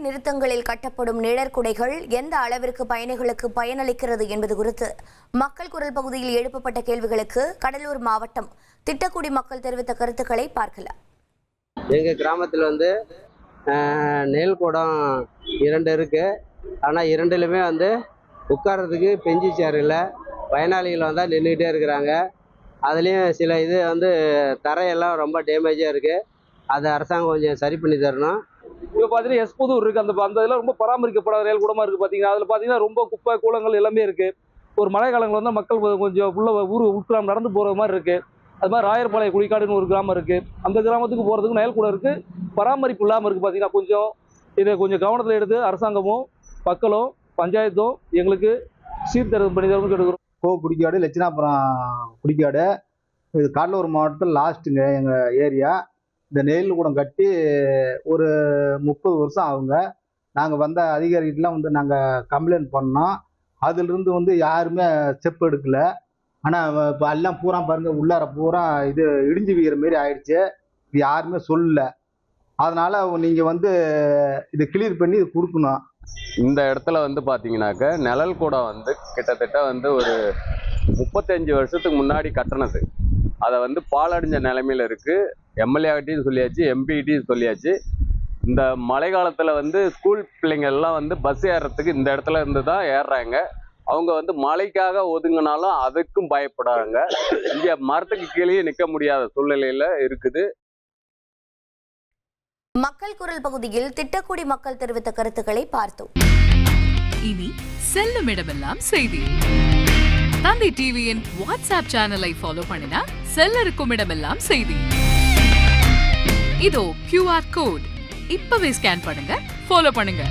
நிறுத்தங்களில் கட்டப்படும் நிழற்குடைகள் எந்த அளவிற்கு பயணிகளுக்கு பயனளிக்கிறது என்பது குறித்து மக்கள் குரல் பகுதியில் எழுப்பப்பட்ட கேள்விகளுக்கு கடலூர் மாவட்டம் திட்டக்குடி மக்கள் தெரிவித்த கருத்துக்களை பார்க்கலாம். எங்க கிராமத்தில் நெல்குடம் 2 இருக்கு. ஆனால் 2லுமே உட்கார்றதுக்கு பெஞ்சு சேர் இல்லை. பயனாளிகள் வந்தால் நின்றுக்கிட்டே இருக்கிறாங்க. அதுலேயும் சில தரையெல்லாம் ரொம்ப டேமேஜாக இருக்குது. அதை அரசாங்கம் கொஞ்சம் சரி பண்ணி தரணும். இப்போ பார்த்தீங்கன்னா எஸ்புதூர் இருக்குது. அந்த இதெல்லாம் ரொம்ப பராமரிக்கப்படாத ரயில் கூடமாக இருக்குது. பார்த்தீங்கன்னா அதில் பார்த்தீங்கன்னா ரொம்ப குப்பை கூலங்கள் எல்லாமே இருக்குது. ஒரு மழை காலங்கள் மக்கள் கொஞ்சம் உள்ள ஊர் உட்கிராமம் நடந்து போகிற மாதிரி இருக்குது. அது மாதிரி ராயர்பாளைய குழிக்காடுன்னு ஒரு கிராமம் இருக்குது. அந்த கிராமத்துக்கு போகிறதுக்கு நயல் கூட இருக்குது. பராமரிப்பு இல்லாமல் இருக்குது. பார்த்தீங்கன்னா இதை கொஞ்சம் கவனத்தில் எடுத்து அரசாங்கமும் மக்களும் பஞ்சாயத்தும் எங்களுக்கு சீர்திருத்தம் பண்ணி தரணும்னு கேட்டுக்கிறோம். குடிக்காடு லட்சணாபுரம் குடிக்காடு இது கடலூர் மாவட்டத்தில் லாஸ்ட்டுங்க எங்கள் ஏரியா. இந்த நெல் கூடம் கட்டி ஒரு 30 வருஷம் ஆகுங்க. நாங்கள் வந்த அதிகாரிகிட்டலாம் நாங்கள் கம்ப்ளைண்ட் பண்ணோம். அதிலிருந்து யாருமே ஸ்டெப் எடுக்கலை. ஆனால் இப்போ எல்லாம் பூரா பாருங்கள், உள்ளார பூரா இது இடிஞ்சு வீகிற மாரி ஆயிடுச்சு. இது யாருமே சொல்லலை. அதனால் நீங்கள் இதை கிளியர் பண்ணி இது கொடுக்கணும். இந்த இடத்துல பார்த்தீங்கன்னாக்க நிழல் கூடம் கிட்டத்தட்ட ஒரு 35 வருஷத்துக்கு முன்னாடி கட்டினது. அதை பாலடைஞ்ச நிலைமையில் இருக்குது. எம்எல்ஏகிட்டையும் சொல்லியாச்சு, எம்பிகிட்டையும் சொல்லியாச்சு. இந்த மழை காலத்தில் ஸ்கூல் பிள்ளைங்கள்லாம் பஸ் ஏறுறதுக்கு இந்த இடத்துல இருந்து தான் ஏறுறாங்க. அவங்க மழைக்காக ஒதுங்கினாலும் அதுக்கும் பயப்படுறாங்க. இங்கே மரத்துக்கு கீழே நிற்க முடியாத சூழ்நிலையில் இருக்குது. மக்கள் குரல் பகுதியில் திட்டக்குடி மக்கள் தெரிவித்த கருத்துக்களை பார்த்தோம். இனி செல்லும் இடமெல்லாம் செய்தி. தந்தை டிவியின் வாட்ஸ்அப் சேனலை ஃபாலோ பண்ணினா செல்ல இருக்கும் இடமெல்லாம் செய்தி. இதோ QR கோட் இப்பவே ஸ்கேன் பண்ணுங்க, ஃபாலோ பண்ணுங்க.